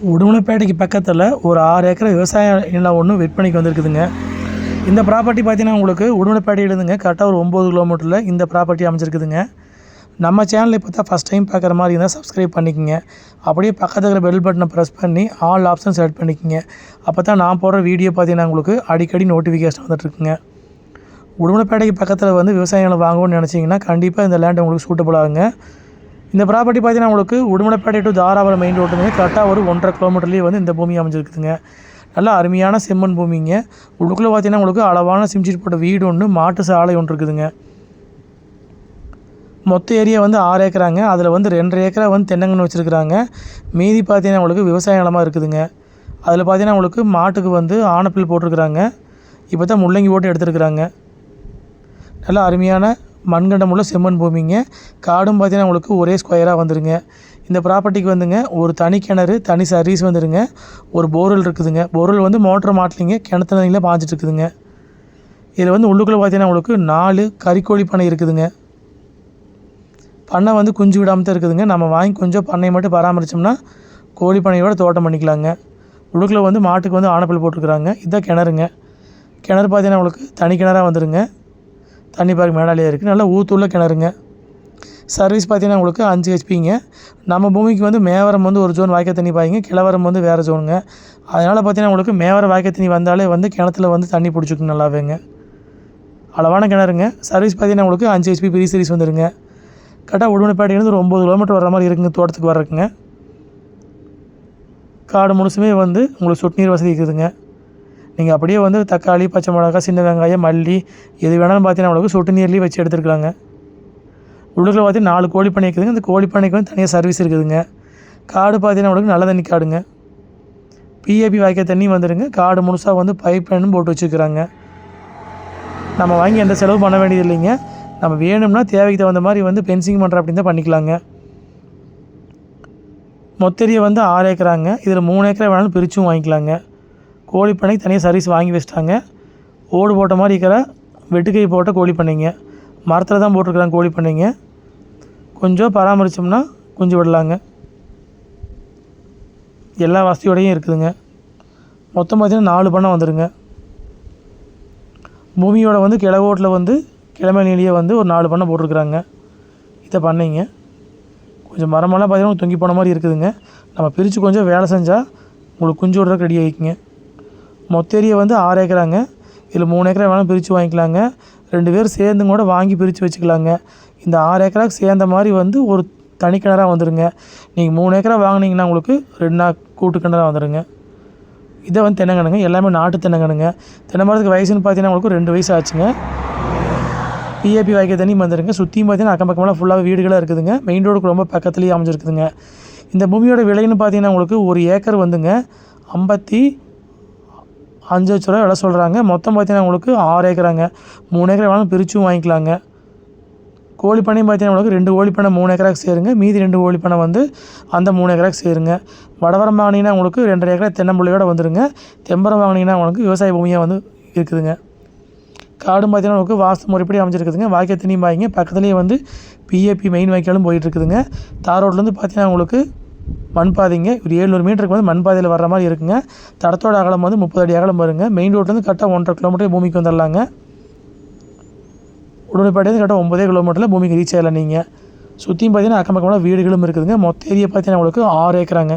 உடுமலைப்பேட்டைக்கு பக்கத்தில் ஒரு 6 ஏக்கர் விவசாய நிலம் ஒன்று விற்பனைக்கு வந்திருக்குதுங்க. இந்த ப்ராப்பர்ட்டி பார்த்தீங்கன்னா உங்களுக்கு உடுமலைப்பேட்டையிலேருந்துங்க கரெக்டாக ஒரு 9 கிலோமீட்டரில் இந்த ப்ராப்பர்ட்டி அமைஞ்சிருக்குதுங்க. நம்ம சேனல் இப்போ தான் ஃபஸ்ட் டைம் பார்க்குற மாதிரி இருந்தால் சப்ஸ்கிரைப் பண்ணிக்கோங்க. அப்படியே பக்கத்தில் இருக்கிற பெல் பட்டனை ப்ரெஸ் பண்ணி ஆல் ஆப்ஷன் செலக்ட் பண்ணிக்கோங்க. அப்போ தான் நான் போடுற வீடியோ பார்த்தீங்கன்னா உங்களுக்கு அடிக்கடி நோட்டிஃபிகேஷன் வந்துட்டுருக்குங்க. உடுமலைப்பேட்டைக்கு பக்கத்தில் வந்து விவசாய நிலம் வாங்கணும்னு நினச்சிங்கன்னா கண்டிப்பாக இந்த லேண்ட் உங்களுக்கு சூட்டபுள் ஆகுங்க. இந்த ப்ராப்பர்ட்டி பார்த்தீங்கன்னா உங்களுக்கு உடுமலைப்பேட்டை டு தாராபுரம் மெயின் ரோட்டுங்க கரெக்டாக ஒரு 1.5 கிலோமீட்டர்லேயே வந்து இந்த பூமி அமைஞ்சிருக்குதுங்க. நல்லா அருமையான செம்மண் பூமிங்க. உள்ளுக்குள்ளே பார்த்தீங்கன்னா உங்களுக்கு அளவான சிமெண்ட் போட்ட வீடு ஒன்று, மாட்டு சாலை ஒன்று இருக்குதுங்க. மொத்த ஏரியா வந்து 6 ஏக்கராங்க. அதில் வந்து 2.5 ஏக்கரா வந்து தென்னங்கன்று வச்சுருக்குறாங்க. மீதி பார்த்தீங்கன்னா உங்களுக்கு விவசாய நிலமாக இருக்குதுங்க. அதில் பார்த்தீங்கன்னா உங்களுக்கு மாட்டுக்கு வந்து ஆனப்பில் போட்டிருக்குறாங்க. இப்போ தான் முள்ளங்கி போட்டு எடுத்துருக்குறாங்க. நல்லா அருமையான மண்கண்டம் உள்ள செம்மண் பூமிங்க. காடும் பார்த்தீங்கன்னா உங்களுக்கு ஒரே ஸ்கொயராக வந்துருங்க. இந்த ப்ராப்பர்ட்டிக்கு வந்துங்க ஒரு தனி கிணறு, தனி சர்வீஸ் வந்துடுங்க. ஒரு போர்வெல் இருக்குதுங்க. போர்வெல் வந்து மோட்டர் மாட்டலிங்க, கிணத்து தண்ணியில் பாஞ்சிட்டு இருக்குதுங்க. இதில் வந்து உள்ளுக்குள்ளே பார்த்தீங்கன்னா உங்களுக்கு 4 கறிக்கோழி பண்ணை இருக்குதுங்க. பண்ணை வந்து குஞ்சு விடாமல் தான் இருக்குதுங்க. நம்ம வாங்கி கொஞ்சம் பண்ணை மட்டும் பராமரித்தோம்னா கோழி பண்ணையோட தோட்டம் பண்ணிக்கலாங்க. உள்ளுக்குள்ளே வந்து மாட்டுக்கு வந்து ஆனப்பில் போட்டிருக்குறாங்க. இதுதான் கிணறுங்க. கிணறு பார்த்தீங்கன்னா உங்களுக்கு தனி கிணறாக வந்துடுங்க. தண்ணி பார்க்க மேடாலேயே இருக்குது. நல்லா ஊற்றுள்ள கிணறுங்க. சர்வீஸ் பார்த்தீங்கன்னா உங்களுக்கு 5 ஹெச்பிங்க. நம்ம பூமிக்கு வந்து மேவரம் வந்து ஒரு ஜோன் வாய்க்கால் தண்ணி பாய்ங்க, கிழவரம் வந்து வேறு ஜோனுங்க. அதனால் பார்த்தீங்கன்னா உங்களுக்கு மேவரம் வாய்க்கால் தண்ணி வந்தாலே வந்து கிணத்துல வந்து தண்ணி பிடிச்சிக்கும் நல்லாவேங்க. அளவான கிணறுங்க. சர்வீஸ் பார்த்தீங்கன்னா உங்களுக்கு 5 ஹெச்பி பெரிய சர்வீஸ் வந்துடுங்க. கரெக்டாக உடுமலைப்பேட்டையிலேருந்து ஒரு 9 கிலோமீட்டர் வர மாதிரி இருக்குங்க தோட்டத்துக்கு வர்றதுக்குங்க. காடு முழுசுமே வந்து உங்களுக்கு சொட்டு நீர் வசதி இருக்குதுங்க. நீங்கள் அப்படியே வந்து தக்காளி, பச்சை மிளகாய், சின்ன வெங்காயம், மல்லி எது வேணாலும் பார்த்தீங்கன்னா உங்களுக்கு சொட்டு நீர்லேயே வச்சு எடுத்துருக்குறாங்க. உள்ளுக்குள்ள பார்த்தீங்கன்னா 4 கோழி பண்ணை இருக்குதுங்க. இந்த கோழி பண்ணைக்கு வந்து தனியாக சர்வீஸ் இருக்குதுங்க. காடு பார்த்தீங்கன்னா உங்களுக்கு நல்ல தண்ணி காடுங்க. பிஏபி வாய்க்கால் தண்ணி வந்துடுங்க. காடு முழுசாக வந்து பைப் லைனும் போட்டு வச்சுருக்குறாங்க. நம்ம வாங்கி எந்த செலவும் பண்ண வேண்டியது இல்லைங்க. நம்ம வேணும்னா தேவைக்கு தகுந்த மாதிரி வந்து பென்சிங் பண்ணுற அப்படின்னு தான் பண்ணிக்கலாங்க. மொத்தரியை வந்து 6 ஏக்கராங்க. இதில் 3 ஏக்கரை வேணாலும் பிரிச்சும் வாங்கிக்கலாங்க. கோழி பண்ணைக்கு தனியாக சர்வீஸ் வாங்கி வச்சிட்டாங்க. ஓடு போட்ட மாதிரி இருக்கிற வெட்டுக்கை போட்ட கோழி பண்ணைங்க. மரத்தில் தான் போட்டிருக்குறாங்க கோழி பண்ணைங்க. கொஞ்சம் பராமரித்தோம்னா கொஞ்சம் விடலாங்க. எல்லா வசதியோடையும் இருக்குதுங்க. மொத்தம் பார்த்திங்கன்னா 4 பண்ணை வந்துடுங்க. பூமியோட வந்து கிழவோட்டில் வந்து கிழமை நீலியே வந்து ஒரு 4 பண்ணை போட்டிருக்குறாங்க. இதை பண்ணைங்க. கொஞ்சம் மரமெல்லாம் பார்த்திங்கன்னா தொங்கி போன மாதிரி இருக்குதுங்க. நம்ம பிரித்து கொஞ்சம் வேலை செஞ்சால் உங்களுக்கு குஞ்சு விட்றதுக்கு ரெடி ஆகிக்குங்க. மொத்த ஏரியா வந்து 6 ஏக்கராங்க. இதில் 3 ஏக்கரா வேணாலும் பிரித்து வாங்கிக்கலாங்க. 2 பேர் சேர்ந்து கூட வாங்கி பிரித்து வச்சுக்கலாங்க. இந்த 6 ஏக்கராக்கு சேர்ந்த மாதிரி வந்து ஒரு தனி கிணறாக வந்துடுங்க. நீங்கள் 3 ஏக்கரா வாங்கினீங்கன்னா உங்களுக்கு 2 கூட்டு கிணறாக வந்துடுங்க. இதை வந்து தென்னங்கணுங்க. எல்லாமே நாட்டு தென்னங்கணுங்க. தென்னை மரத்துக்கு வயசுன்னு பார்த்தீங்கன்னா உங்களுக்கு 2 வயசு ஆச்சுங்க. பிஏபி வாய்க்கால் தண்ணி வந்துடுங்க. சுற்றியும் பார்த்தீங்கன்னா அக்கம் பக்கமெல்லாம் ஃபுல்லாக வீடுகளாக இருக்குதுங்க. மெயின் ரோடுக்கு ரொம்ப பக்கத்துலேயே அமைஞ்சிருக்குதுங்க. இந்த பூமியோட விலைன்னு பார்த்தீங்கன்னா உங்களுக்கு ஒரு ஏக்கர் வந்துங்க 55 லட்ச ரூபா விலை சொல்கிறாங்க. மொத்தம் பார்த்தீங்கன்னா உங்களுக்கு 6 ஏக்கராங்க. 3 ஏக்கரை வேணாலும் பிரிச்சும் வாங்கிக்கலாங்க. கோழி பண்ணையும் பார்த்தீங்கன்னா உங்களுக்கு 2 கோழி பண்ணை 3 ஏக்கராக்கு சேருங்க. மீதி 2 கோழி பண்ணை வந்து அந்த 3 ஏக்கராக்கு சேருங்க. வடவரம் வாங்கினீங்கன்னா உங்களுக்கு 2.5 ஏக்கரா தென்னம்பிள்ளையோட வந்துடுங்க. தெம்பரம் வாங்கினீங்கன்னா உங்களுக்கு விவசாய பூமியாக வந்து இருக்குதுங்க. காடும் பார்த்தீங்கன்னா உங்களுக்கு வாஸ்து முறைப்படி அமைஞ்சிருக்குதுங்க. வாய்க்கால் தண்ணியும் பாய்ங்க. பக்கத்துலேயே வந்து பிஏபி மெயின் வாய்க்காலும் போயிட்டுருக்குதுங்க. தார் ரோட்லேருந்து பார்த்தீங்கன்னா உங்களுக்கு மண் பாதைங்க. ஒரு 700 மீட்டருக்கு வந்து மண் பாதையில் வர்ற மாதிரி இருக்குங்க. தடத்தோட அகலம் வந்து 30 அடி அகலம் வருங்க. மெயின் ரோட்லேருந்து கரெக்டாக 1.5 கிலோமீட்டர் பூமிக்கு வந்துடலாங்க. உடுமலைப்பேட்டையிலேருந்து கரெக்டாக 9 கிலோமீட்டரில் பூமிக்கு ரீச் ஆகலாம். நீங்கள் சுற்றியும் பார்த்தீங்கன்னா அக்கம் பக்கமாக வீடுகளும் இருக்குதுங்க. மொத்த ஏரியா பார்த்தீங்கன்னா உங்களுக்கு 6 ஏக்கராங்க.